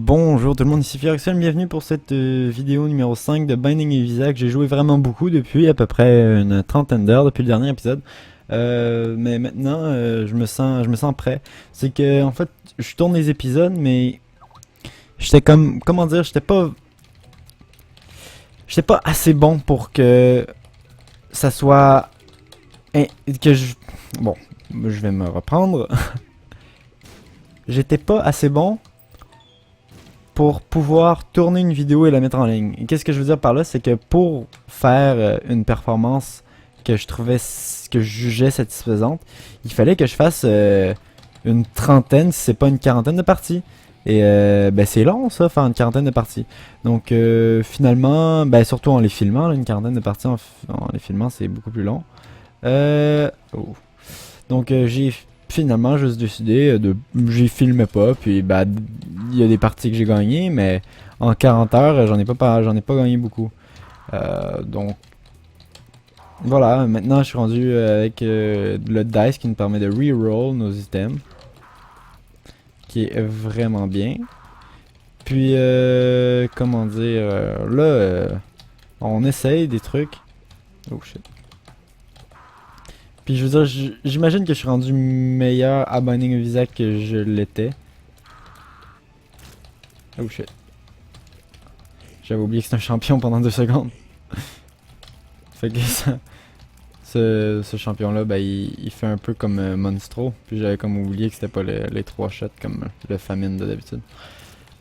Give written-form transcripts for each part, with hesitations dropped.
Bonjour tout le monde, ici Firaxel, bienvenue pour cette vidéo numéro 5 de Binding of Isaac. J'ai joué vraiment beaucoup depuis à peu près une trentaine d'heures depuis le dernier épisode. Mais maintenant je me sens prêt. C'est que en fait je tourne les épisodes mais j'étais comme, comment dire, j'étais pas assez bon pour que ça soit que je bon, je vais me reprendre. J'étais pas assez bon pour pouvoir tourner une vidéo et la mettre en ligne. Et qu'est-ce que je veux dire par là, c'est que pour faire une performance que je jugeais satisfaisante, il fallait que je fasse une trentaine, si c'est pas une quarantaine de parties. Et ben c'est long ça, faire une quarantaine de parties. Donc finalement, ben surtout en les filmant, là, une quarantaine de parties en les filmant, c'est beaucoup plus long. Oh. Donc j'ai finalement juste décidé de j'y filmais pas, puis bah il y a des parties que j'ai gagnées, mais en 40 heures j'en ai pas gagné beaucoup. Donc voilà, maintenant je suis rendu avec le dice qui nous permet de reroll nos items, qui est vraiment bien. Puis comment dire, là on essaye des trucs. Oh shit. Puis je veux dire, j'imagine que je suis rendu meilleur à Binding of Isaac que je l'étais. Oh shit. J'avais oublié que c'est un champion pendant 2 secondes. Fait que ce champion-là, ben, il fait un peu comme Monstro. Puis j'avais comme oublié que c'était pas les 3 shots comme le famine de d'habitude.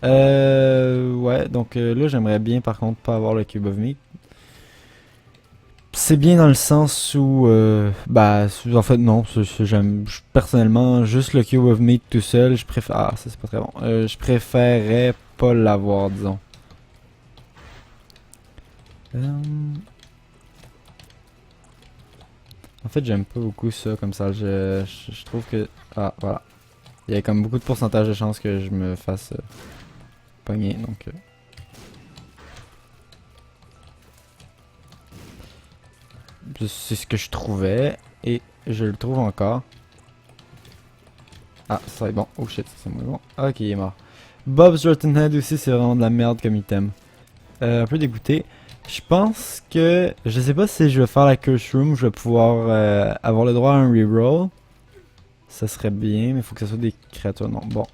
Ouais, donc là j'aimerais bien par contre pas avoir le Cube of Meat. C'est bien dans le sens où, en fait non, j'aime personnellement juste le Cube of Meat tout seul, je préfère, ah ça c'est pas très bon, je préférerais pas l'avoir disons. En fait j'aime pas beaucoup ça comme ça, je trouve que, ah voilà, il y a comme beaucoup de pourcentage de chances que je me fasse pogner donc... C'est ce que je trouvais et je le trouve encore. Ah, ça va être bon. Oh shit, c'est moins bon. Ok, il est mort. Bob's Rotten Head aussi, c'est vraiment de la merde comme item. Un peu dégoûté. Je pense que... Je sais pas si je vais faire la Curse Room, je vais pouvoir avoir le droit à un reroll. Ça serait bien, mais il faut que ce soit des créatures. Non, bon.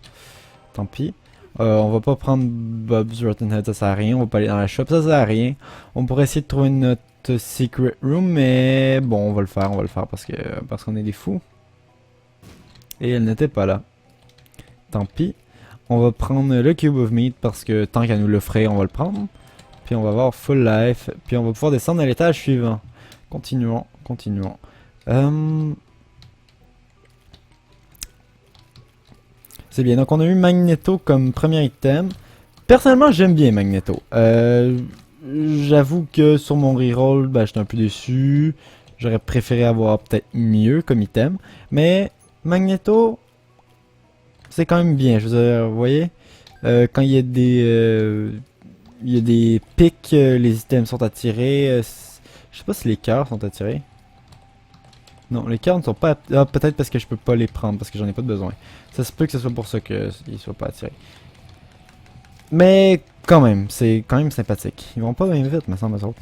Tant pis. On va pas prendre Bob's Rotten Head, ça sert à rien. On va pas aller dans la shop, ça sert à rien. On pourrait essayer de trouver notre secret room, mais bon, on va le faire parce qu'on est des fous. Et elle n'était pas là. Tant pis. On va prendre le Cube of Meat parce que tant qu'à nous l'offrir, on va le prendre. Puis on va avoir full life. Puis on va pouvoir descendre à l'étage suivant. Continuons, continuons. C'est bien. Donc on a eu Magneto comme premier item. Personnellement, j'aime bien Magneto. J'avoue que sur mon reroll, ben, j'étais un peu déçu. J'aurais préféré avoir peut-être mieux comme item. Mais Magneto, c'est quand même bien. Je veux dire, vous voyez, quand il y a des pics, les items sont attirés. Je sais pas si les cœurs sont attirés. Non, les cœurs ne sont pas... Ah, peut-être parce que je peux pas les prendre, parce que j'en ai pas de besoin. Ça se peut que ce soit pour ça qu'ils soient pas attirés. Mais quand même, c'est quand même sympathique. Ils vont pas bien vite, me semble, autres.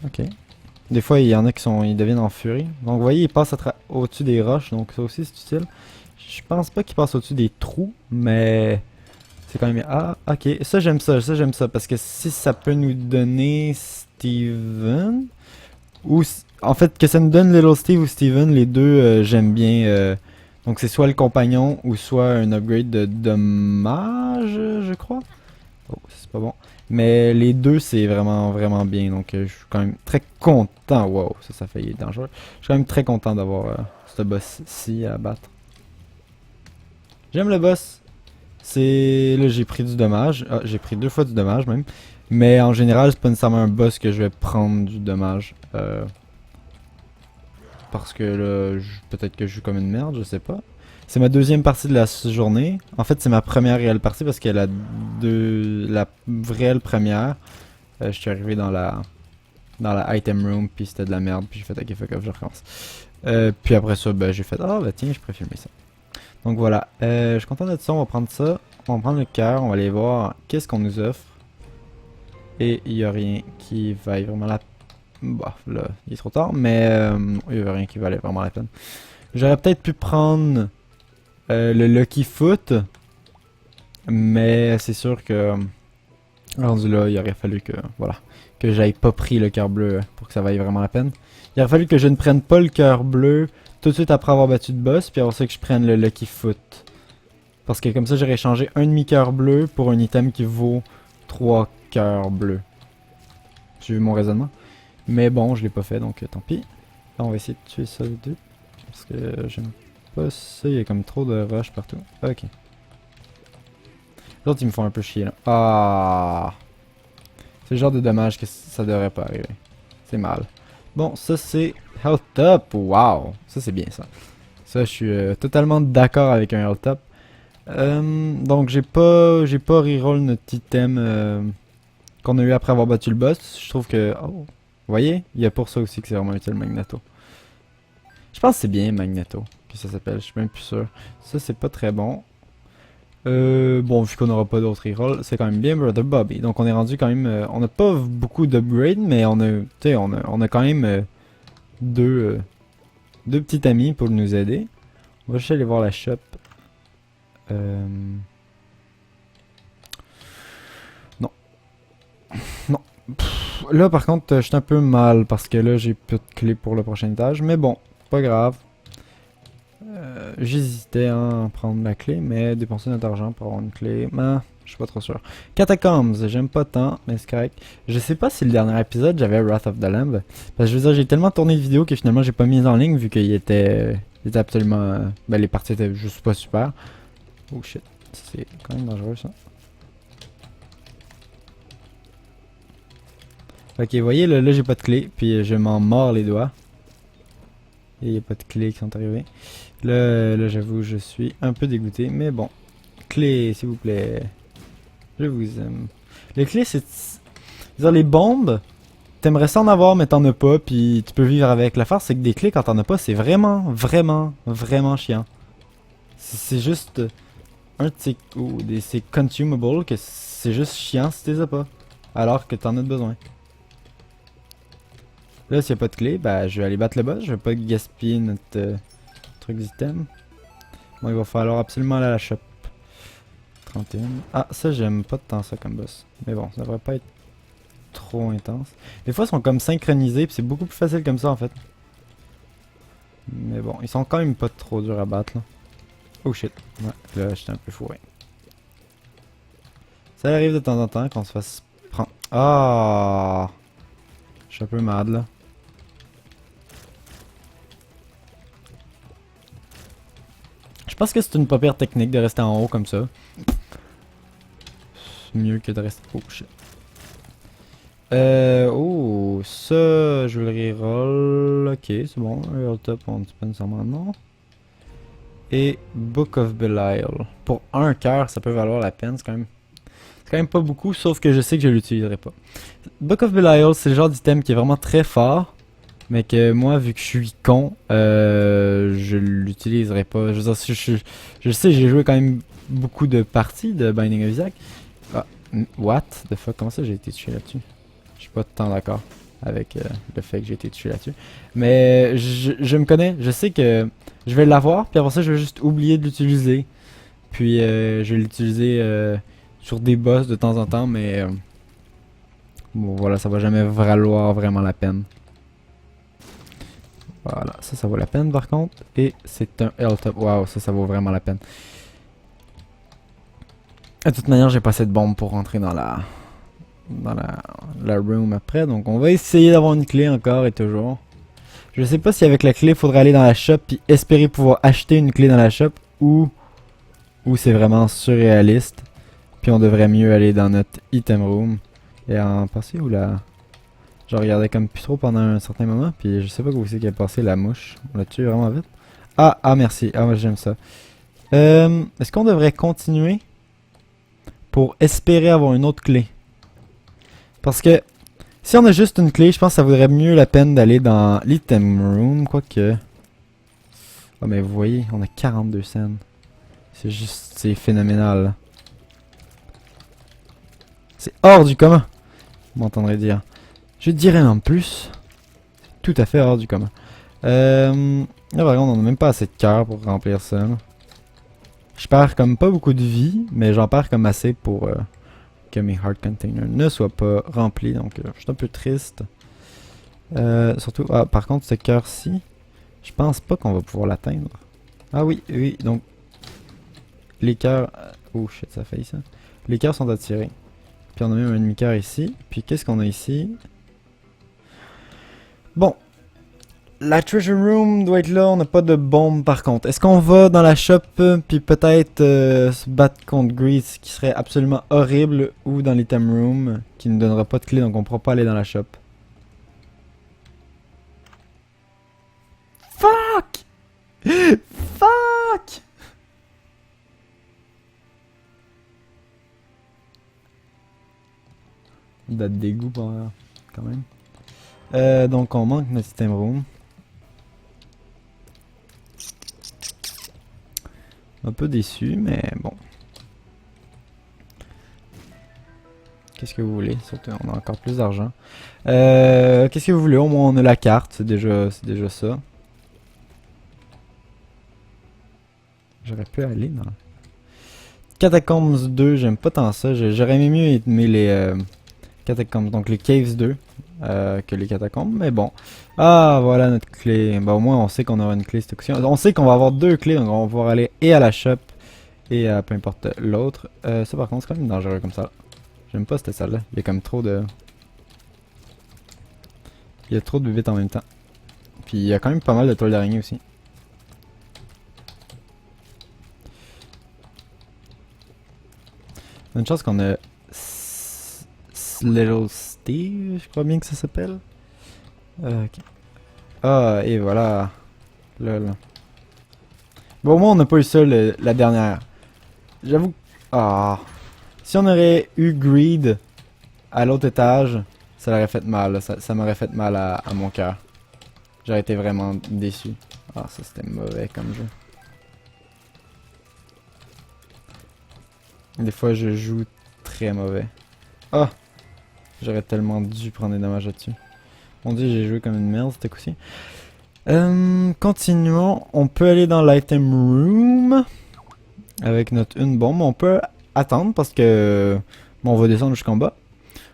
Ok. Des fois, il y en a qui ils deviennent en furie. Donc, vous voyez, ils passent au-dessus des roches, donc ça aussi, c'est utile. Je pense pas qu'ils passent au-dessus des trous, mais c'est quand même bien. Ah, ok. Ça, j'aime ça, parce que si ça peut nous donner Steven, ou en fait, que ça nous donne Little Steve ou Steven, les deux, j'aime bien. Donc c'est soit le compagnon ou soit un upgrade de dommage, je crois. Oh, c'est pas bon. Mais les deux, c'est vraiment, vraiment bien. Donc je suis quand même très content. Wow, ça fait être dangereux. Je suis quand même très content d'avoir ce boss-ci à battre. J'aime le boss. Là, j'ai pris du dommage. Ah, j'ai pris 2 fois du dommage même. Mais en général, c'est pas nécessairement un boss que je vais prendre du dommage. Parce que là, peut-être que je joue comme une merde, je sais pas. C'est ma deuxième partie de la journée. En fait, c'est ma première réelle partie parce que la réelle première, je suis arrivé dans la item room, puis c'était de la merde, puis j'ai fait ok, fuck off, je recommence. Puis après ça, ben, j'ai fait ah, bah tiens, je préfère filmer ça. Donc voilà, je suis content d'être ça, on va prendre ça. On va prendre le cœur, on va aller voir qu'est-ce qu'on nous offre. Et il n'y a rien qui vaille vraiment la... Bah, là, il est trop tard, mais il n'y a rien qui valait vraiment la peine. J'aurais peut-être pu prendre le Lucky Foot, mais c'est sûr que rendu là, il aurait fallu que, voilà, que j'aille pas pris le cœur bleu pour que ça vaille vraiment la peine. Il aurait fallu que je ne prenne pas le cœur bleu tout de suite après avoir battu de boss, puis après ça que je prenne le Lucky Foot. Parce que comme ça, j'aurais échangé un demi-cœur bleu pour un item qui vaut 3 cœurs bleus. J'ai vu mon raisonnement. Mais bon, je l'ai pas fait, donc tant pis. Là, on va essayer de tuer ça deux. Parce que j'aime pas ça, il y a comme trop de rush partout. Ok. Les autres, ils me font un peu chier, là. Ah! C'est le genre de dommage que ça devrait pas arriver. C'est mal. Bon, ça c'est Health Up. Wow! Ça c'est bien ça. Ça, je suis totalement d'accord avec un Health Up. Donc j'ai pas reroll notre item qu'on a eu après avoir battu le boss. Je trouve que... Oh, vous voyez? Il y a pour ça aussi que c'est vraiment utile Magneto. Je pense que c'est bien Magneto que ça s'appelle, je suis même plus sûr. Ça c'est pas très bon. Bon, vu qu'on n'aura pas d'autres rerolls, c'est quand même bien Brother Bobby. Donc on est rendu quand même... on n'a pas beaucoup d'upgrades, mais on a quand même deux petits amis pour nous aider. On va juste aller voir la shop. Non. Non. Pff, là par contre, je suis un peu mal parce que là j'ai plus de clés pour le prochain étage. Mais bon, pas grave. J'hésitais à prendre la clé, mais dépenser notre argent pour avoir une clé, je suis pas trop sûr. Catacombs, j'aime pas tant, mais c'est correct. Je sais pas si le dernier épisode j'avais Wrath of the Lamb, parce que je veux dire, j'ai tellement tourné de vidéos que finalement j'ai pas mis en ligne vu qu'il était absolument... ben les parties étaient juste pas super. Oh shit, c'est quand même dangereux ça. Ok, vous voyez, là j'ai pas de clé, puis je m'en mords les doigts. Et il n'y a pas de clés qui sont arrivées. Là j'avoue, je suis un peu dégoûté. Mais bon. Clés, s'il vous plaît. Je vous aime. Les clés, c'est... Dire, les bombes, t'aimerais ça en avoir, mais t'en as pas. Puis tu peux vivre avec. L'affaire, c'est que des clés, quand t'en as pas, c'est vraiment, vraiment, vraiment chiant. C'est juste... Un de ces... c'est consumable, que c'est juste chiant si t'es as pas. Alors que t'en as besoin. Là, s'il n'y a pas de clé, bah je vais aller battre le boss. Je vais pas gaspiller notre truc d'item. Bon, il va falloir absolument aller à la shop. 31. Ah, ça, j'aime pas tant ça comme boss. Mais bon, ça devrait pas être trop intense. Des fois, ils sont comme synchronisés, puis c'est beaucoup plus facile comme ça en fait. Mais bon, ils sont quand même pas trop durs à battre là. Oh shit. Ouais, là, j'étais un peu fourré. Ça arrive de temps en temps qu'on se fasse prendre. Ah! Je suis un peu mad là. Je pense que c'est une pas pire technique de rester en haut comme ça. C'est mieux que de rester... Oh shit. Oh, ça, je vais le reroll. Ok, c'est bon. Reroll top, on ne dit pas nécessairement non. Et Book of Belial. Pour un cœur, ça peut valoir la peine. C'est quand même pas beaucoup, sauf que je sais que je l'utiliserai pas. Book of Belial, c'est le genre d'item qui est vraiment très fort. Mais que moi, vu que je suis con, je l'utiliserai pas. Je veux dire, je sais, j'ai joué quand même beaucoup de parties de Binding of Isaac. Ah, what the fuck, comment ça j'ai été tué là-dessus? Je suis pas tant d'accord avec le fait que j'ai été tué là-dessus. Mais je me connais, je sais que je vais l'avoir, puis après ça, je vais juste oublier de l'utiliser. Puis je vais l'utiliser sur des boss de temps en temps, mais bon, voilà, ça va jamais valoir vraiment la peine. Voilà, ça vaut la peine par contre. Et c'est un health up. Waouh, ça vaut vraiment la peine. De toute manière, j'ai pas assez de bombes pour rentrer dans la room après. Donc on va essayer d'avoir une clé encore et toujours. Je sais pas si avec la clé, il faudrait aller dans la shop puis espérer pouvoir acheter une clé dans la shop ou c'est vraiment surréaliste. Puis on devrait mieux aller dans notre item room et en passer où là. Je regardais comme plus trop pendant un certain moment, puis je sais pas où c'est qui a passé la mouche. On l'a tué vraiment vite. Ah, merci. Ah, moi j'aime ça. Est-ce qu'on devrait continuer pour espérer avoir une autre clé? Parce que si on a juste une clé, je pense que ça vaudrait mieux la peine d'aller dans l'item room, quoique. Oh, mais vous voyez, on a 42 cents. C'est juste, c'est phénoménal. C'est hors du commun. Vous m'entendrez dire. Je dirais même plus. C'est tout à fait hors du commun. Là par contre on n'a même pas assez de cœur pour remplir ça. Là. Je perds comme pas beaucoup de vie, mais j'en perds comme assez pour que mes heart containers ne soient pas remplis. Donc je suis un peu triste. Surtout, ah, par contre ce cœur-ci, je pense pas qu'on va pouvoir l'atteindre. Ah oui, oui, donc les cœurs... Oh shit, ça fait ça. Les cœurs sont attirés. Puis on a même un demi-cœur ici. Puis qu'est-ce qu'on a ici? Bon. La treasure room doit être là, on n'a pas de bombe par contre. Est-ce qu'on va dans la shop puis peut-être se battre contre Greed, ce qui serait absolument horrible, ou dans l'item room qui ne donnera pas de clé donc on pourra pas aller dans la shop. Fuck! Fuck! Date dégoût quand même. Donc on manque notre item room. Un peu déçu, mais bon. Qu'est-ce que vous voulez? Surtout, on a encore plus d'argent. Qu'est-ce que vous voulez? Au moins, on a la carte. C'est déjà ça. J'aurais pu aller dans... Catacombs 2, j'aime pas tant ça. J'aurais mieux aimé les Catacombs. Donc les Caves 2 que les Catacombs. Mais bon. Ah, voilà notre clé. Bah, au moins, on sait qu'on aura une clé cette fois-ci. On sait qu'on va avoir deux clés. Donc on va pouvoir aller et à la shop et à peu importe l'autre. Ça, par contre, c'est quand même dangereux comme ça. J'aime pas cette salle-là. Il y a comme trop de... Il y a trop de bébites en même temps. Puis il y a quand même pas mal de toiles d'araignée aussi. Une chance qu'on a... Little Steve, je crois bien que ça s'appelle. Ok. Ah, et voilà. Lol. Bon, au moins on n'a pas eu ça la dernière. J'avoue... Ah... Si on aurait eu Greed à l'autre étage, ça l'aurait fait mal. Ça m'aurait fait mal à mon cœur. J'aurais été vraiment déçu. Ah, ça c'était mauvais comme jeu. Des fois je joue très mauvais. Ah! J'aurais tellement dû prendre des dommages là-dessus. Mon dieu, j'ai joué comme une merde cette coup-ci. Continuons. On peut aller dans l'item room. Avec notre une bombe. On peut attendre parce que... Bon, on va descendre jusqu'en bas.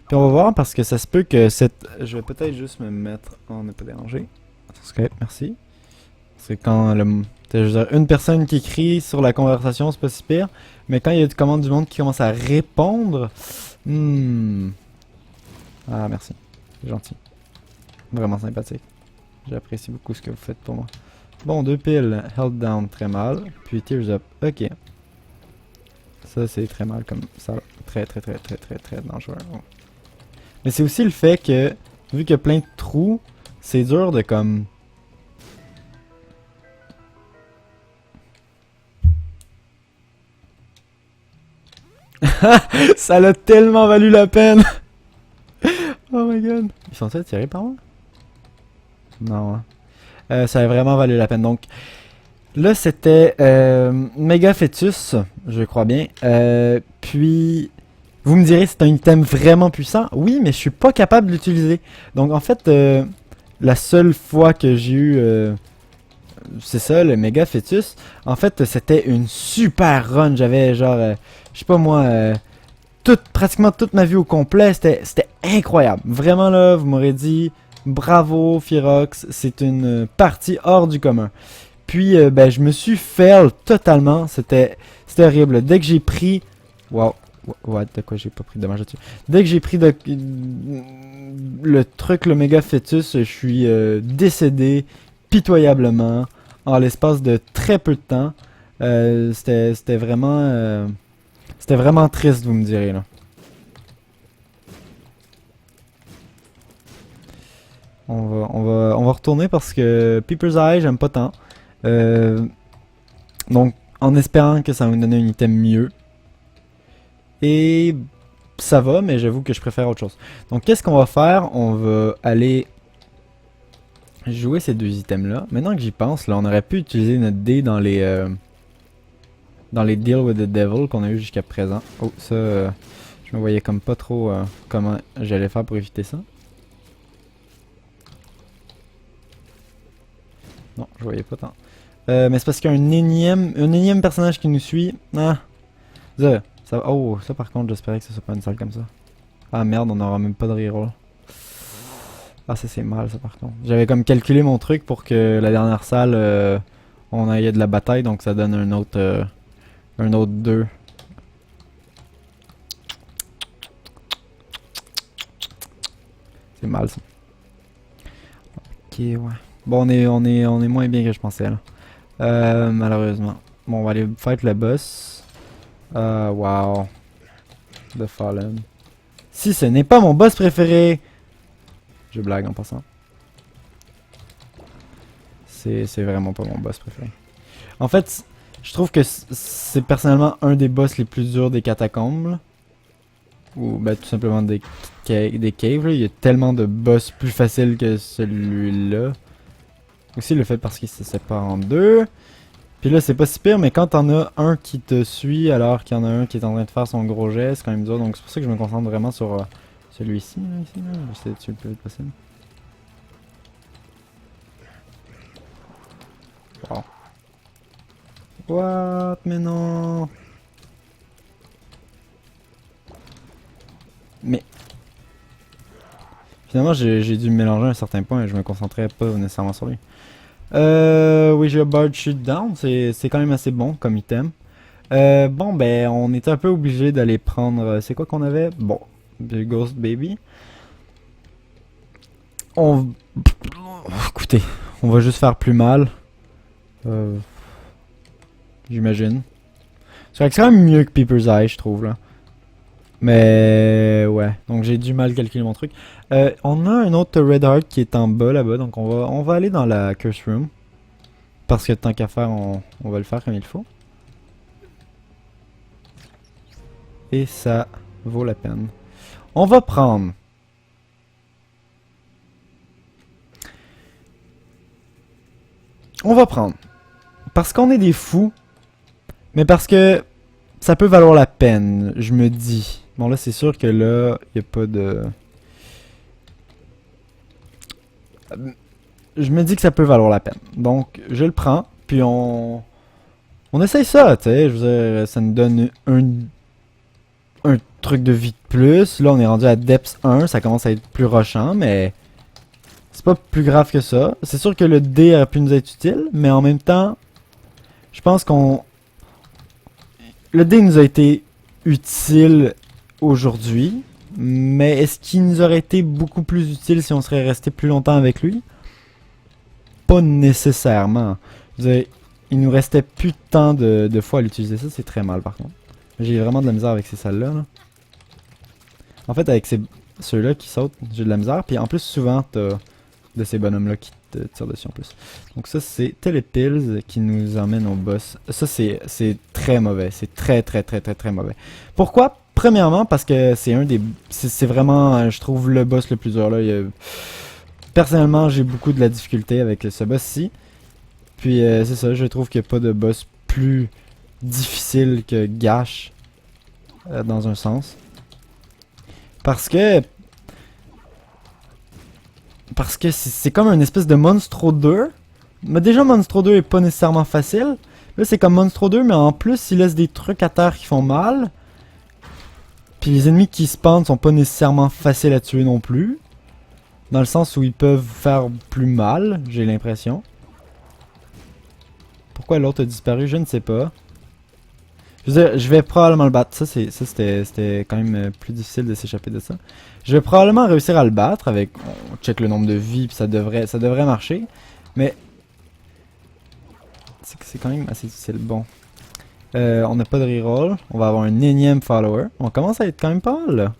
Puis on va voir parce que ça se peut que cette... Je vais peut-être juste me mettre en ne pas déranger. Skype, merci. Parce que quand le... Je veux dire, une personne qui écrit sur la conversation, c'est pas si pire. Mais quand il y a du commande du monde qui commence à répondre... Ah, merci. C'est gentil. Vraiment sympathique. J'apprécie beaucoup ce que vous faites pour moi. Bon, 2 piles. Held down, très mal. Puis tears up. Ok. Ça, c'est très mal comme ça. Très dangereux. Oh. Mais c'est aussi le fait que, vu qu'il y a plein de trous, c'est dur de comme... Ça l'a tellement valu la peine. Oh my god. Ils sont-ils attirés par moi? Non. Ça a vraiment valu la peine. Donc, là, c'était Méga Fœtus, je crois bien. Puis, vous me direz, c'est un item vraiment puissant. Oui, mais je suis pas capable de l'utiliser. Donc, en fait, la seule fois que j'ai eu... c'est ça, le Méga Fœtus. En fait, c'était une super run. J'avais genre... je sais pas moi... pratiquement toute ma vie au complet. C'était incroyable. Vraiment, là, vous m'aurez dit... Bravo, Firox. C'est une partie hors du commun. Puis, ben, je me suis fail totalement. C'était horrible. Dès que j'ai pris... Wow. What? De quoi j'ai pas pris de dommage là-dessus? Dès que j'ai pris le truc, le méga fœtus, je suis décédé pitoyablement en l'espace de très peu de temps. C'était vraiment triste, vous me direz, là. On va retourner parce que Peeper's Eye, j'aime pas tant. Donc, en espérant que ça va me donner un item mieux. Et ça va, mais j'avoue que je préfère autre chose. Donc, qu'est-ce qu'on va faire? On va aller jouer ces deux items-là. Maintenant que j'y pense, là, on aurait pu utiliser notre dé dans les Deal with the Devil qu'on a eu jusqu'à présent. Oh, ça, Je me voyais comme pas trop comment j'allais faire pour éviter ça. Non, je voyais pas tant. Mais c'est parce qu'il y a un énième personnage qui nous suit. Ah, oh, ça par contre, j'espérais que ce soit pas une salle comme ça. Ah merde, on aura même pas de reroll. Ah, ça c'est mal ça par contre. J'avais comme calculé mon truc pour que la dernière salle, on aille de la bataille, donc ça donne un autre 2. C'est mal ça. Ok, ouais. Bon, on est moins bien que je pensais là. Malheureusement. Bon, on va aller fight le boss. Wow. The Fallen. Si ce n'est pas mon boss préféré! Je blague en passant. C'est vraiment pas mon boss préféré. En fait, je trouve que c'est personnellement un des boss les plus durs des catacombes. Là. Ou ben, tout simplement des caves. Là. Il y a tellement de boss plus faciles que celui-là. Aussi le fait parce qu'il se sépare en deux. Puis là, c'est pas si pire, mais quand t'en as un qui te suit alors qu'il y en a un qui est en train de faire son gros jet, c'est quand même dur. Donc c'est pour ça que je me concentre vraiment sur celui-ci. Ici, là. J'essaie de tuer le plus vite possible. Wow. What? Mais non! Mais... Finalement, j'ai dû me mélanger à un certain point et je me concentrais pas nécessairement sur lui. Oui, j'ai Bard Shoot Down, c'est quand même assez bon comme item. Bon, ben, on était un peu obligé d'aller prendre... C'est quoi qu'on avait? Bon, The Ghost Baby. Écoutez, on va juste faire plus mal. J'imagine. C'est quand même mieux que Peeper's Eye, je trouve, là. Mais ouais, donc j'ai du mal calculer mon truc. On a un autre Red Heart qui est en bas là-bas, donc on va aller dans la Curse Room. Parce que tant qu'à faire, on va le faire comme il faut. Et ça vaut la peine. On va prendre... Parce qu'on est des fous, mais parce que ça peut valoir la peine, je me dis. Bon là c'est sûr que là, il n'y a pas de... Je me dis que ça peut valoir la peine. Donc je le prends, puis on essaye ça, tu sais. Je veux dire, ça nous donne un truc de vie de plus. Là on est rendu à Depth 1, ça commence à être plus rushant, mais... C'est pas plus grave que ça. C'est sûr que le dé aurait pu nous être utile, mais en même temps, je pense qu'on... Le dé nous a été utile aujourd'hui, mais est-ce qu'il nous aurait été beaucoup plus utile si on serait resté plus longtemps avec lui? Pas nécessairement. Je veux dire, il nous restait plus de temps de fois à l'utiliser. Ça, c'est très mal par contre. J'ai vraiment de la misère avec ces salles-là. Là. En fait, avec ceux-là qui sautent, j'ai de la misère. Puis en plus, souvent, t'as de ces bonhommes-là qui te tirent dessus en plus. Donc ça, c'est Telepills qui nous emmène au boss. Ça, c'est très mauvais. C'est très mauvais. Pourquoi? Premièrement, parce que c'est un des... C'est vraiment, je trouve, le boss le plus dur. Là. Personnellement, j'ai beaucoup de la difficulté avec ce boss-ci. Puis c'est ça, je trouve qu'il n'y a pas de boss plus difficile que Gash. Dans un sens. Parce que c'est comme une espèce de Monstro 2. Mais déjà Monstro 2 est pas nécessairement facile. Là c'est comme Monstro 2 mais en plus il laisse des trucs à terre qui font mal. Puis les ennemis qui spawnent sont pas nécessairement faciles à tuer non plus. Dans le sens où ils peuvent faire plus mal, j'ai l'impression. Pourquoi l'autre a disparu, je ne sais pas. Je veux dire, je vais probablement le battre. Ça c'était quand même plus difficile de s'échapper de ça. Je vais probablement réussir à le battre avec... On check le nombre de vies, puis ça devrait marcher. Mais... C'est quand même assez difficile. Bon. On n'a pas de reroll. On va avoir un énième follower. On commence à être quand même pas mal, là.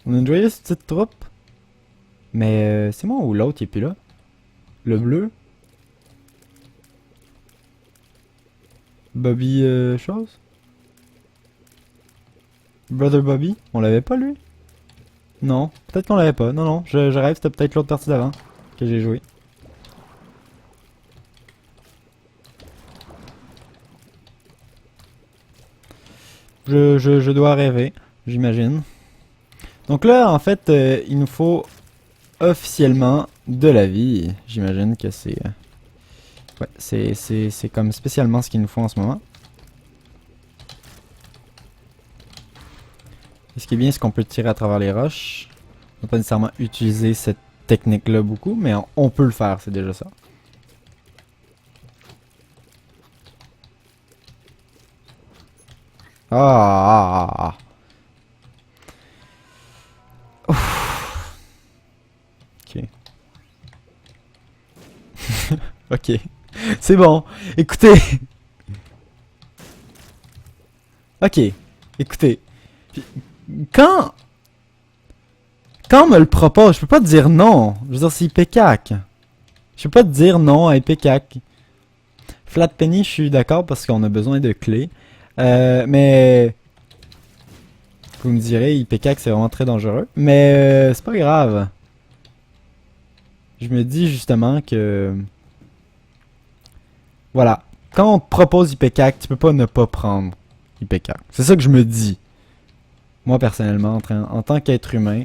On a une joyeuse petite troupe. Mais c'est moi ou l'autre, il est plus là? Le bleu? Bobby chose? Brother Bobby? On l'avait pas lui? Non, peut-être qu'on l'avait pas. Non, non, je rêve, c'était peut-être l'autre partie d'avant que j'ai joué. Je dois rêver. j'imagine. Donc là, en fait, il nous faut officiellement de la vie. J'imagine que c'est... ouais, c'est comme spécialement ce qu'il nous faut en ce moment. Et ce qui est bien, c'est qu'on peut tirer à travers les roches. On va pas nécessairement utiliser cette technique-là beaucoup, mais on peut le faire, c'est déjà ça. Ah. Ouf. Ok. Ok. C'est bon. Écoutez. Ok. Écoutez. Quand... Quand on me le propose, je peux pas te dire non. Je veux dire, c'est IPCAC. Je peux pas te dire non à IPCAC. Flat Penny, je suis d'accord parce qu'on a besoin de clés. Mais... Vous me direz, IPCAC, c'est vraiment très dangereux. Mais c'est pas grave. Je me dis justement que... Voilà. Quand on te propose IPCAC, tu peux pas ne pas prendre IPCAC. C'est ça que je me dis. Moi, personnellement, en tant qu'être humain...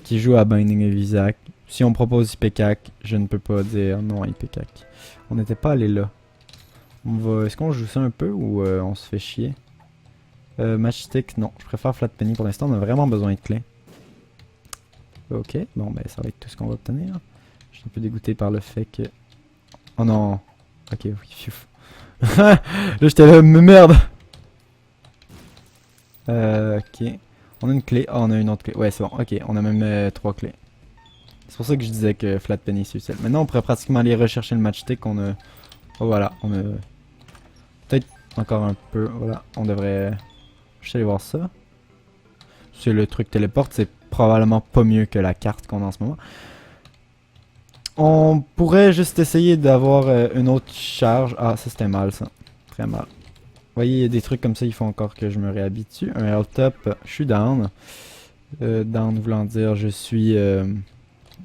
qui joue à Binding of Isaac. Si on propose IPCAC, je ne peux pas dire non à IPCAC. On n'était pas allé là. Est-ce qu'on joue ça un peu ou on se fait chier? Matchstick, non. Je préfère Flat Penny pour l'instant. On a vraiment besoin de clés. Ok, bon ben ça va être tout ce qu'on va obtenir. Je suis un peu dégoûté par le fait que... Oh non. Ok, oui, pfff. Là j'étais là, merde. Ok. On a une clé. Ah, on a une autre clé. Ouais, c'est bon. Ok, on a même 3 clés. C'est pour ça que je disais que Flat Penny c'est utile. Maintenant, on pourrait pratiquement aller rechercher le matchstick. On a... Oh, voilà. On a... Peut-être encore un peu. Voilà. On devrait... Je vais aller voir ça. C'est le truc téléporte. C'est probablement pas mieux que la carte qu'on a en ce moment. On pourrait juste essayer d'avoir une autre charge. Ah, ça c'était mal, ça. Très mal. Vous voyez, il y a des trucs comme ça, il faut encore que je me réhabitue. Un health top, je suis down. Down voulant dire je suis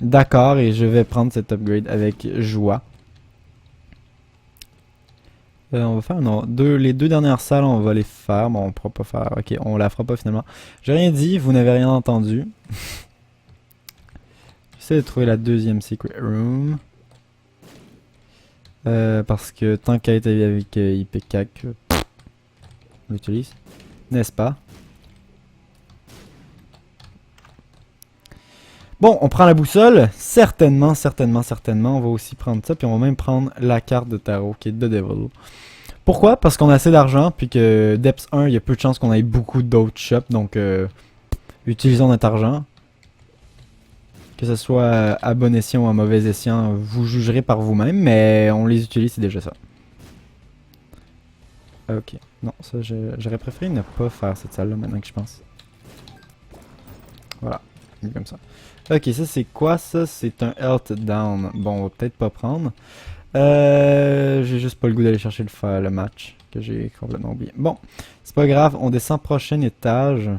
d'accord et je vais prendre cet upgrade avec joie. On va faire les deux dernières salles, on va les faire. Bon, on pourra pas faire. Ok, on la fera pas finalement. J'ai rien dit, vous n'avez rien entendu. J'essaie de trouver la deuxième secret room. Parce que tant qu'à être avec IPCAC, on l'utilise. N'est-ce pas? Bon, on prend la boussole. Certainement, certainement, certainement. On va aussi prendre ça. Puis on va même prendre la carte de tarot qui est The Devil. Pourquoi? Parce qu'on a assez d'argent. Puis que Depths 1, il y a peu de chances qu'on ait beaucoup d'autres shops. Donc, utilisons notre argent. Que ce soit à bon escient ou à mauvais escient, vous jugerez par vous-même. Mais on les utilise, c'est déjà ça. Ok. Non, ça, j'aurais préféré ne pas faire cette salle-là maintenant que je pense. Voilà. Comme ça. Ok, ça c'est quoi ça? C'est un health down. Bon, on va peut-être pas prendre. J'ai juste pas le goût d'aller chercher le match. Que j'ai complètement oublié. Bon, c'est pas grave. On descend prochain étage.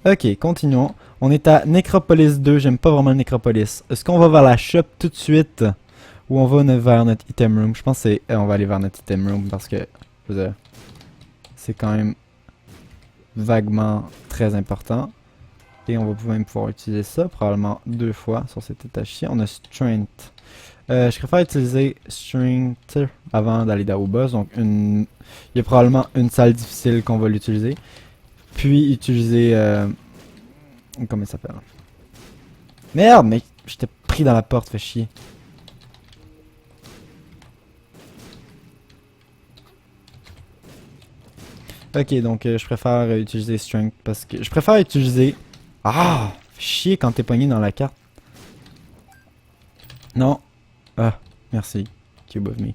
Ok, continuons. On est à Necropolis 2. J'aime pas vraiment Necropolis. Est-ce qu'on va vers la shop tout de suite? Ou on va vers notre item room? Je pense que c'est... on va aller vers notre item room parce que... Je veux dire... C'est quand même... vaguement très important. Et on va même pouvoir utiliser ça probablement 2 fois sur cet étage-ci. On a Strength. Je préfère utiliser Strength avant d'aller dans au boss. Donc il y a probablement une salle difficile qu'on va l'utiliser. Puis utiliser... comment il s'appelle? Merde, mais j'étais pris dans la porte, fait chier. Ok, donc je préfère utiliser Strength parce que... Je préfère utiliser... Ah! Fait chier quand t'es pogné dans la carte. Non. Ah, merci. Cube of Me.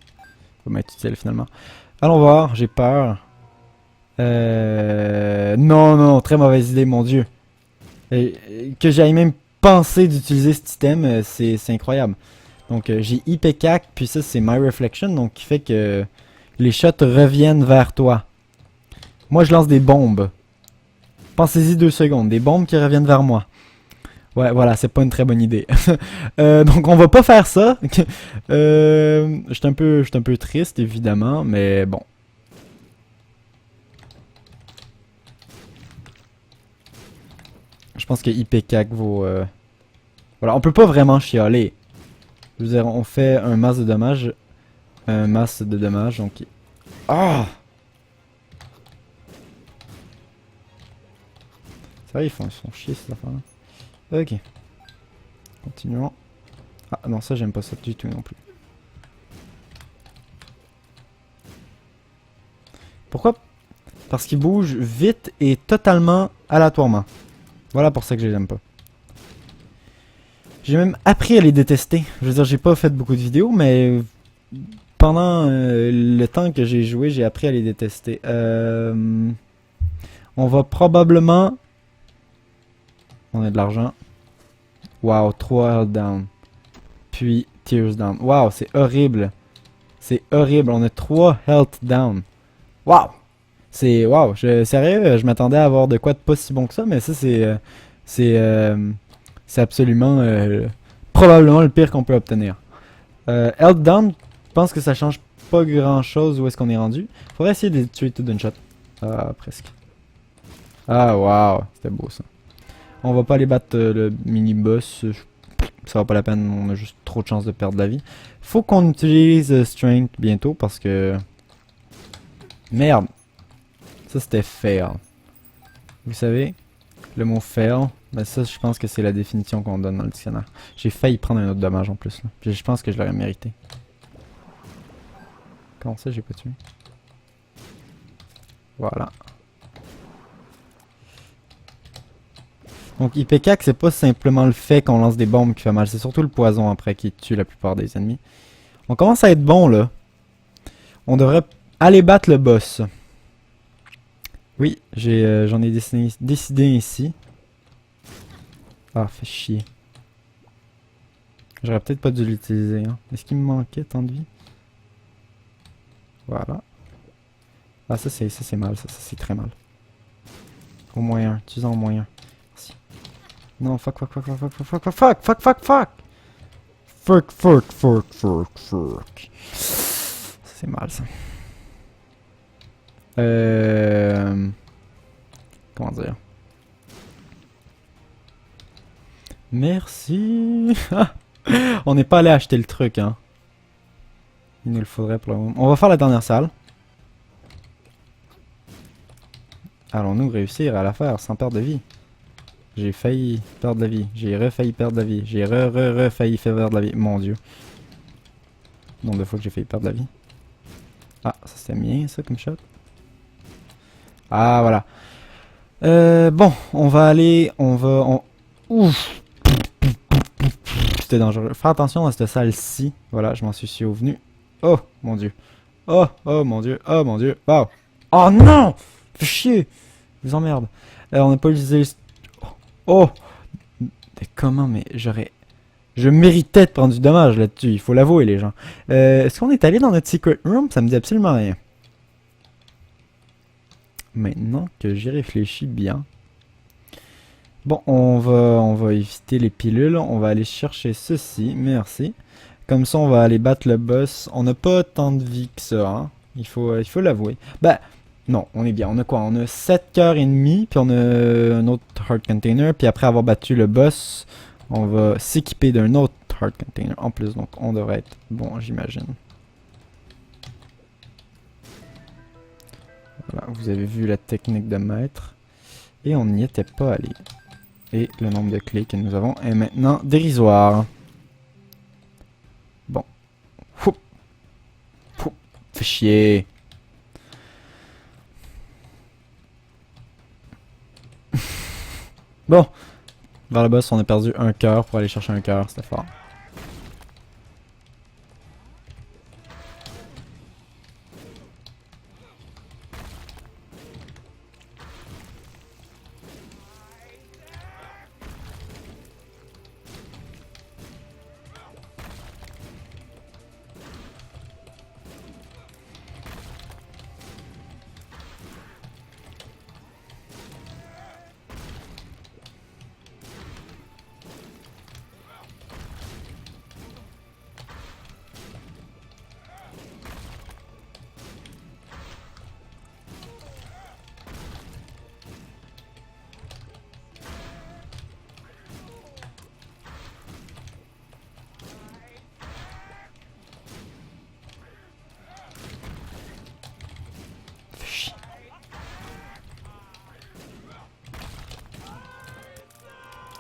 Va m'être utile finalement. Allons voir, j'ai peur. Non, non, très mauvaise idée, mon dieu. Que j'aille même penser d'utiliser cet item, c'est incroyable. Donc j'ai IPCAC, puis ça c'est My Reflection, donc qui fait que les shots reviennent vers toi. Moi, je lance des bombes. Pensez-y 2 secondes. Des bombes qui reviennent vers moi. Ouais, voilà, c'est pas une très bonne idée. Donc, on va pas faire ça. Je suis un peu triste, évidemment, mais bon. pense que IPCAC vaut... Voilà, on peut pas vraiment chialer. Je veux dire, on fait un masse de dommages. Un masse de dommages, donc... Ah! C'est vrai, ils font chier cette affaire-là. Ok. Continuons. Ah non, ça j'aime pas ça du tout non plus. Pourquoi? Parce qu'ils bougent vite et totalement aléatoirement. Voilà pour ça que je les aime pas. J'ai même appris à les détester. Je veux dire, j'ai pas fait beaucoup de vidéos, mais pendant le temps que j'ai joué, j'ai appris à les détester. On va probablement... On a de l'argent. Wow, 3 health down. Puis tears down. Wow, c'est horrible. C'est horrible, on a 3 health down. Wow! C'est... Wow, sérieux, je m'attendais à avoir de quoi de pas si bon que ça, mais ça c'est absolument... probablement le pire qu'on peut obtenir. Health down, je pense que ça change pas grand chose où est-ce qu'on est rendu. Faudrait essayer de les tuer tout d'une shot. Ah, presque. Ah, wow, c'était beau ça. On va pas aller battre le mini-boss. Ça va pas la peine, on a juste trop de chances de perdre la vie. Faut qu'on utilise Strength bientôt parce que... Merde. Ça c'était fail. Vous savez, le mot fail, ben ça je pense que c'est la définition qu'on donne dans le dictionnaire. J'ai failli prendre un autre dommage en plus. Là. Puis je pense que je l'aurais mérité. Comment ça j'ai pas tué? Voilà. Donc IPCAC, c'est pas simplement le fait qu'on lance des bombes qui fait mal, c'est surtout le poison après qui tue la plupart des ennemis. On commence à être bon là. On devrait aller battre le boss. Oui, j'en ai décidé ici. Ah, fait chier. J'aurais peut-être pas dû l'utiliser. Hein. Est-ce qu'il me manquait tant de vie? Voilà. Ah, ça c'est mal, ça c'est très mal. Au moins un, utilisons au moins un. Merci. Non, fuck. C'est mal ça. Comment dire? Merci. On n'est pas allé acheter le truc, hein. Il nous le faudrait pour le moment. On va faire la dernière salle. Allons-nous réussir à la faire sans perdre de vie? J'ai failli perdre la vie. J'ai refailli perdre la vie. J'ai failli faire perdre la vie. Mon dieu. Nombre de fois que j'ai failli perdre la vie. Ah, ça c'était bien ça comme shot. Ah, voilà. Bon, on va aller... Ouf! C'était dangereux. Faire attention à cette salle-ci. Voilà, je m'en suis souvenu. Oh, mon dieu. Oh mon dieu. Oh, mon dieu. Wow. Oh non! Fais chier! Je vous emmerde. On n'a pas utilisé... Oh! Mais comment, mais j'aurais... Je méritais de prendre du dommage là-dessus, il faut l'avouer les gens. Est-ce qu'on est allé dans notre secret room? Ça me dit absolument rien. Maintenant que j'y réfléchis bien. Bon, on va éviter les pilules. On va aller chercher ceci. Merci. Comme ça, on va aller battre le boss. On n'a pas tant de vie que ça. Hein. Il faut l'avouer. Bah, non, on est bien. On a quoi? On a 7 cœurs et demi. Puis on a un autre heart container. Puis après avoir battu le boss, on va s'équiper d'un autre heart container en plus. Donc, on devrait être bon, j'imagine. Voilà, vous avez vu la technique de maître. Et on n'y était pas allé. Et le nombre de clés que nous avons est maintenant dérisoire. Bon. Fou. Fou. Fais chier. Bon. Vers le boss, on a perdu un cœur pour aller chercher un cœur. C'était fort.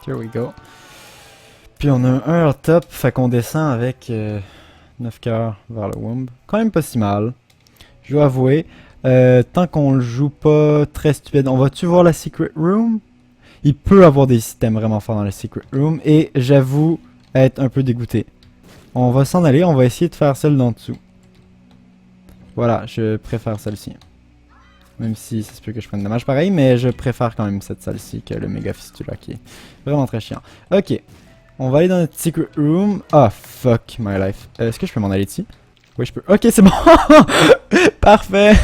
Here we go. Puis on a un Earth Top, fait qu'on descend avec 9 cœurs vers le Womb. Quand même pas si mal. Je dois avouer. Tant qu'on le joue pas très stupide, on va-tu voir la Secret Room? Il peut avoir des systèmes vraiment forts dans la Secret Room. Et j'avoue être un peu dégoûté. On va s'en aller, on va essayer de faire celle d'en dessous. Voilà, je préfère celle-ci. Même si ça se peut que je prenne dommage pareil, mais je préfère quand même cette salle-ci que le méga fistula qui est vraiment très chiant. Ok, on va aller dans notre secret room. Ah, fuck my life. Est-ce que je peux m'en aller ici? Oui, je peux. Ok, c'est bon. Parfait.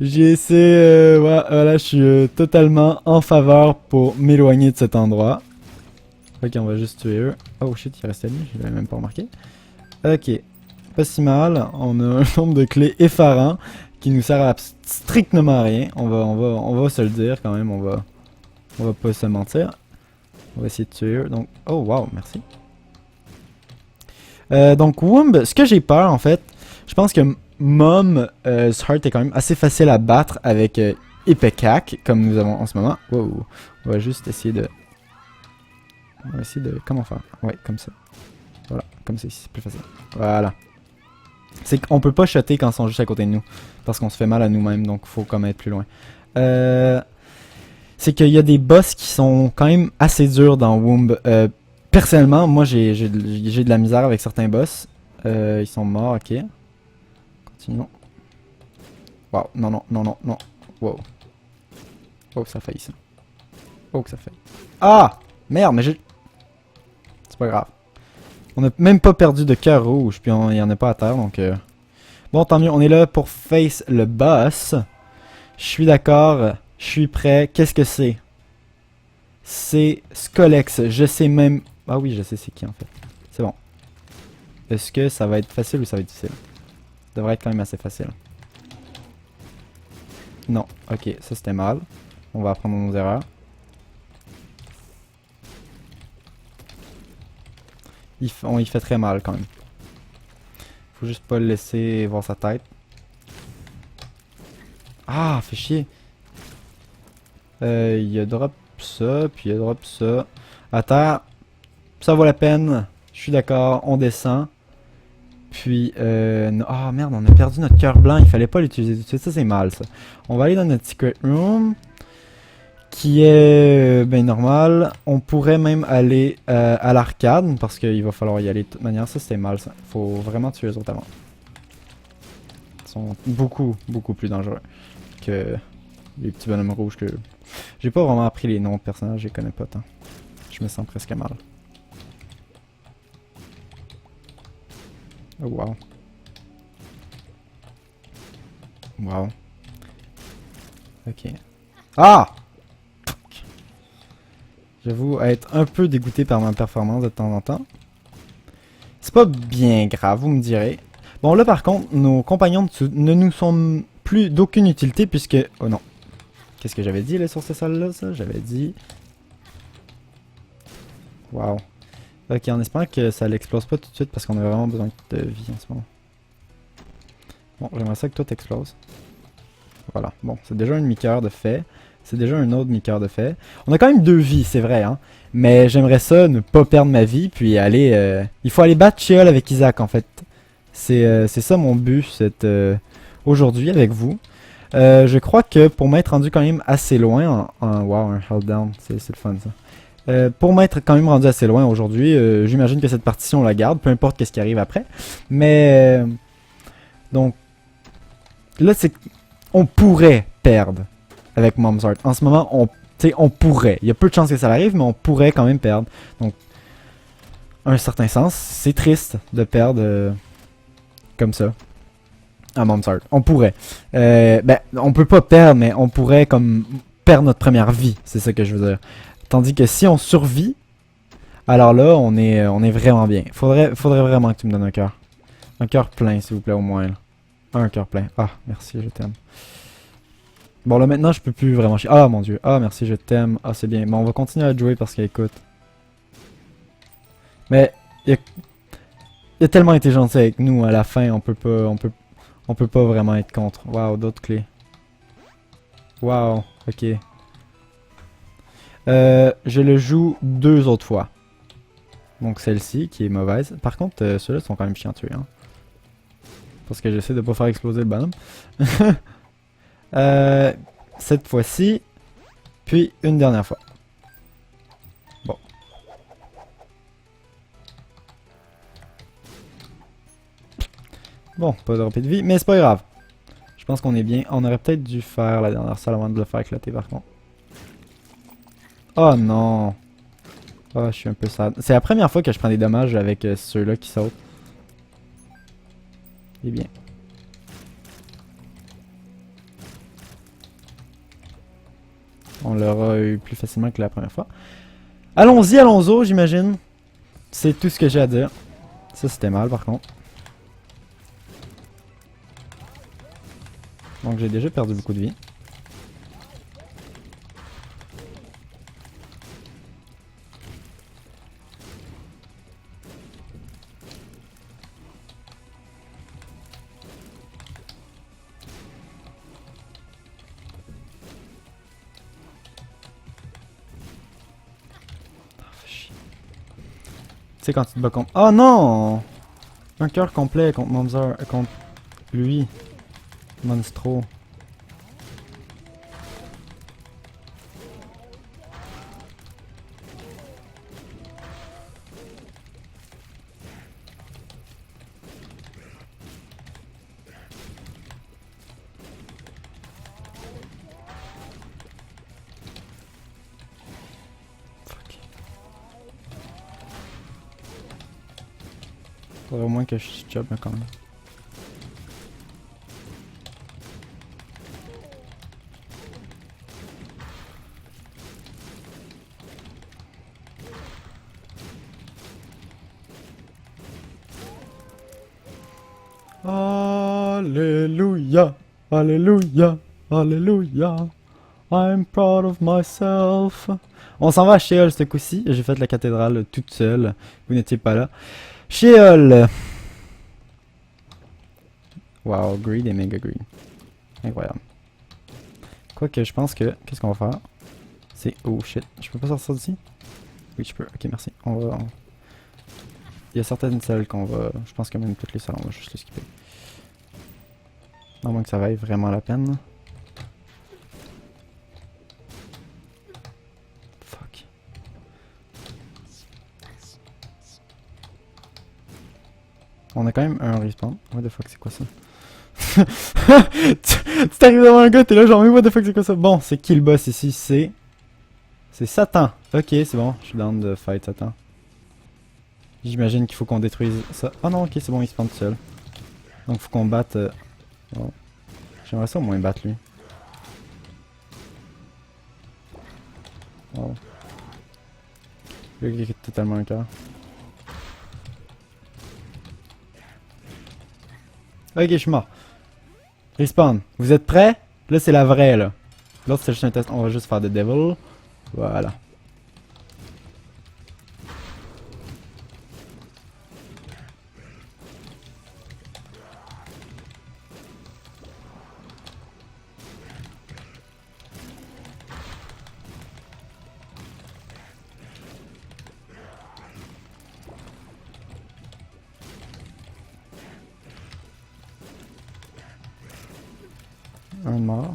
J'ai essayé. Voilà, je suis totalement en faveur pour m'éloigner de cet endroit. Ok, on va juste tuer eux. Oh shit, il restait lui, je l'avais même pas remarqué. Ok, pas si mal. On a un nombre de clés effarant qui nous sert à strictement rien. On va se le dire quand même, on va pas se mentir. On va essayer de tuer eux. Donc, oh wow, merci. Donc Womb, ce que j'ai peur en fait, je pense que Mom's Heart est quand même assez facile à battre avec Ipecac, comme nous avons en ce moment. Wow, on va juste essayer de... On va essayer de... Comment faire? Ouais, comme ça. Voilà, comme ça ici, c'est plus facile. Voilà. C'est qu'on peut pas shotter quand ils sont juste à côté de nous. Parce qu'on se fait mal à nous-mêmes, donc faut quand même être plus loin. C'est qu'il y a des boss qui sont quand même assez durs dans Womb. Personnellement, moi j'ai de la misère avec certains boss. Ils sont morts, ok. Continuons. Wow, non, non, non, non, non. Wow. Oh, ça a failli ça. Oh, que ça failli. Ah! Merde, mais j'ai... C'est pas grave. On n'a même pas perdu de cœur rouge, puis il y en a pas à terre, donc... Bon, tant mieux, on est là pour face le boss. Je suis d'accord, je suis prêt. Qu'est-ce que c'est? C'est Skolex, je sais même... Ah oui, je sais c'est qui en fait. C'est bon. Est-ce que ça va être facile ou ça va être difficile? Ça devrait être quand même assez facile. Non, ok, ça c'était mal. On va apprendre nos erreurs. Il fait très mal quand même. Faut juste pas le laisser voir sa tête. Ah, fait chier. Il a drop ça, puis il a drop ça. À terre, ça vaut la peine. Je suis d'accord, on descend. Puis, ah merde, on a perdu notre cœur blanc. Il fallait pas l'utiliser tout de suite. Ça, c'est mal, ça. On va aller dans notre secret room. Qui est ben normal. On pourrait même aller à l'arcade. Parce qu'il va falloir y aller de toute manière. Ça, c'était mal, ça. Faut vraiment tuer les autres avant. Ils sont beaucoup, beaucoup plus dangereux que les petits bonhommes rouges que... J'ai pas vraiment appris les noms de personnages. Je les connais pas tant. Je me sens presque mal. Oh wow. Wow. Ok. Ah! J'avoue être un peu dégoûté par ma performance de temps en temps. C'est pas bien grave, vous me direz. Bon là par contre, nos compagnons ne nous sont plus d'aucune utilité puisque... Oh non. Qu'est-ce que j'avais dit là sur cette salle là ça? J'avais dit... Wow. Ok, en espérant que ça l'explose pas tout de suite parce qu'on a vraiment besoin de vie en ce moment. Bon, j'aimerais ça que toi t'exploses. Voilà, bon, c'est déjà un demi-cœur de fait. C'est déjà un autre demi-cœur de fait. On a quand même 2 vies, c'est vrai, hein. Mais j'aimerais ça, ne pas perdre ma vie, puis aller... Il faut aller battre Sheol avec Isaac, en fait. C'est ça mon but, aujourd'hui, avec vous. Je crois que pour m'être rendu quand même assez loin... Wow, un held down, c'est le fun, ça. Pour m'être quand même rendu assez loin aujourd'hui, j'imagine que cette partie on la garde, peu importe qu'est-ce qui arrive après. Mais donc là c'est on pourrait perdre avec Mom's Heart. En ce moment on pourrait. Il y a peu de chances que ça arrive, mais on pourrait quand même perdre. Donc à un certain sens, c'est triste de perdre comme ça à Mom's Heart. On pourrait. Ben on peut pas perdre, mais on pourrait comme perdre notre première vie. C'est ça que je veux dire. Tandis que si on survit, alors là, on est vraiment bien. Faudrait vraiment que tu me donnes un cœur. Un cœur plein, s'il vous plaît, au moins. Là. Un cœur plein. Ah, merci, je t'aime. Bon, là, maintenant, je peux plus vraiment chier. Ah, mon Dieu. Ah, merci, je t'aime. Ah, c'est bien. Bon, on va continuer à jouer parce qu'écoute. Mais, il a tellement été gentil avec nous à la fin, on peut pas vraiment être contre. Waouh, d'autres clés. Waouh, ok. Je le joue 2 autres fois. Donc celle-ci qui est mauvaise. Par contre, ceux-là sont quand même chiants à tuer. Hein. Parce que j'essaie de pas faire exploser le bonhomme. Cette fois-ci. Puis une dernière fois. Bon. Bon, pas de repris de vie, mais c'est pas grave. Je pense qu'on est bien. On aurait peut-être dû faire la dernière salle avant de le faire éclater par contre. Oh non! Oh, je suis un peu sad. C'est la première fois que je prends des dommages avec ceux-là qui sautent. Eh bien. On l'aura eu plus facilement que la première fois. Allons-y, allons-y, j'imagine. C'est tout ce que j'ai à dire. Ça, c'était mal par contre. Donc j'ai déjà perdu beaucoup de vie. Tu sais quand tu te bats contre... Oh non! Un cœur complet contre Monzer... contre lui. Monstro. Faudrait au moins que je chope quand même. Alléluia, alléluia, alléluia. I'm proud of myself. On s'en va à Sheol ce coup-ci. J'ai fait la cathédrale toute seule. Vous n'étiez pas là. Sheol. Wow, greed et méga greed. Incroyable. Quoique, je pense que... Qu'est-ce qu'on va faire? C'est... Oh shit. Je peux pas sortir d'ici? Oui, je peux. Ok, merci. Il y a certaines salles qu'on va... Je pense que même toutes les salles, on va juste les skipper. À moins que ça vaille vraiment la peine. Fuck. On a quand même un respawn. What the fuck, c'est quoi ça? Tu t'arrives devant un gars, t'es là genre, mais what the fuck, c'est quoi ça? Bon, c'est qui le boss ici? C'est Satan. Ok, c'est bon, je suis down de fight Satan. J'imagine qu'il faut qu'on détruise ça. Oh non, ok, c'est bon, il spawn tout seul. Donc faut qu'on batte... Oh. J'aimerais ça au moins battre lui. Oh. Le gars qui est totalement un cœur. Ok, je suis mort. Respawn. Vous êtes prêts? Là, c'est la vraie, là. L'autre, c'est juste un test. On va juste faire de Devil. Voilà. Un mort.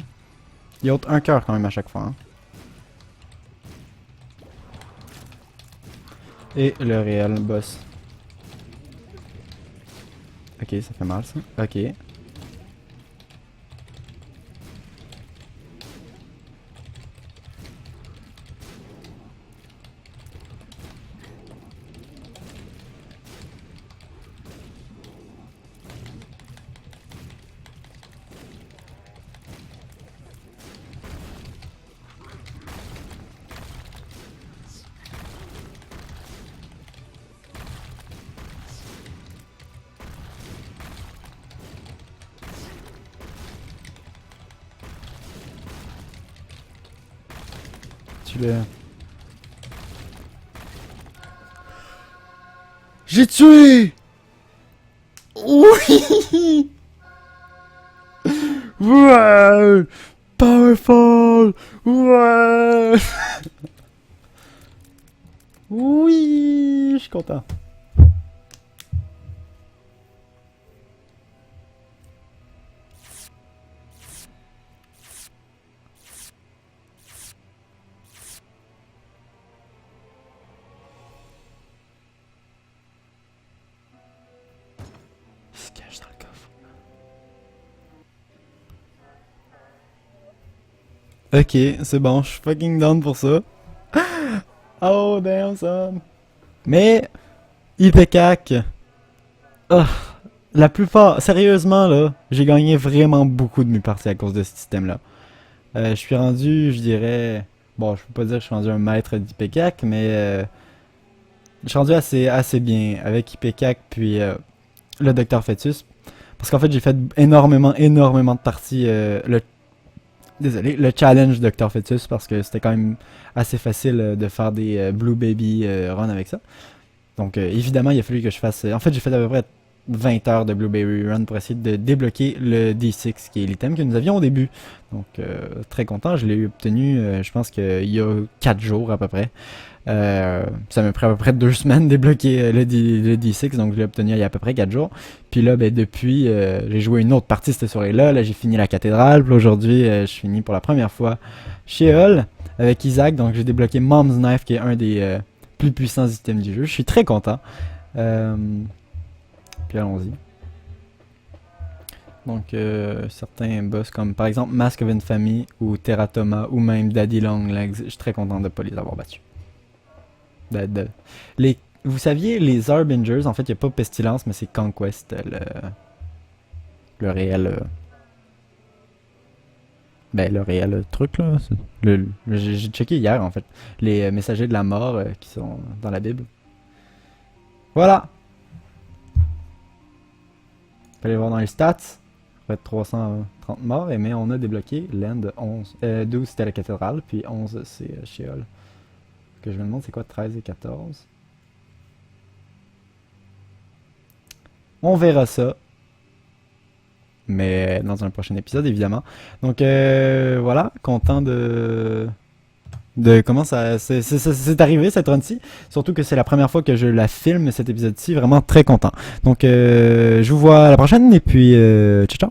Il y a un cœur quand même à chaque fois. Hein. Et le réel boss. Ok, ça fait mal ça. Ok. J'ai tué! Oui! Ouais! Powerful! Ouais! Oui, je suis content. Il se cache dans le coffre. Ok, c'est bon, je suis fucking down pour ça. Oh damn son. Mais, IPCAC. Ah, la plupart, sérieusement là, j'ai gagné vraiment beaucoup de mes parties à cause de ce système-là. Je suis rendu, je dirais, bon, je peux pas dire que je suis rendu un maître d'IPCAC, mais je suis rendu assez bien avec IPCAC puis le Docteur Fetus. Parce qu'en fait, j'ai fait énormément de parties. Désolé, le challenge Docteur Fetus, parce que c'était quand même assez facile de faire des Blue Baby run avec ça. Donc, évidemment, il a fallu que je fasse. En fait, j'ai fait à peu près 20 heures de Blue Baby Run pour essayer de débloquer le D6, qui est l'item que nous avions au début. Donc, très content. Je l'ai obtenu, je pense qu'il y a 4 jours à peu près. Ça m'a pris à peu près 2 semaines de débloquer le D6, donc je l'ai obtenu il y a à peu près 4 jours. Puis là, ben, depuis, j'ai joué une autre partie cette soirée-là. Là, j'ai fini la cathédrale. Puis aujourd'hui, je finis pour la première fois chez Hull avec Isaac. Donc, j'ai débloqué Mom's Knife, qui est un des plus puissants items du jeu. Je suis très content. Puis allons-y. Donc, certains boss comme par exemple Mask of Infamy ou Teratoma ou même Daddy Longlegs, je suis très content de ne pas les avoir battus. Vous saviez, les Harbingers, en fait, il n'y a pas Pestilence, mais c'est Conquest, le réel. Ben, le réel truc, là. J'ai checké hier, en fait. Les messagers de la mort qui sont dans la Bible. Voilà! On peut aller voir dans les stats. Fait 330 morts, mais on a débloqué l'end 11. 12 c'était la cathédrale, puis 11 c'est Sheol. Que je me demande c'est quoi 13 et 14. On verra ça. Mais dans un prochain épisode évidemment. Donc voilà, content de comment ça c'est arrivé cette run-ci. Surtout que c'est la première fois que je la filme cet épisode-ci. Vraiment très content. Donc je vous vois à la prochaine et puis ciao ciao.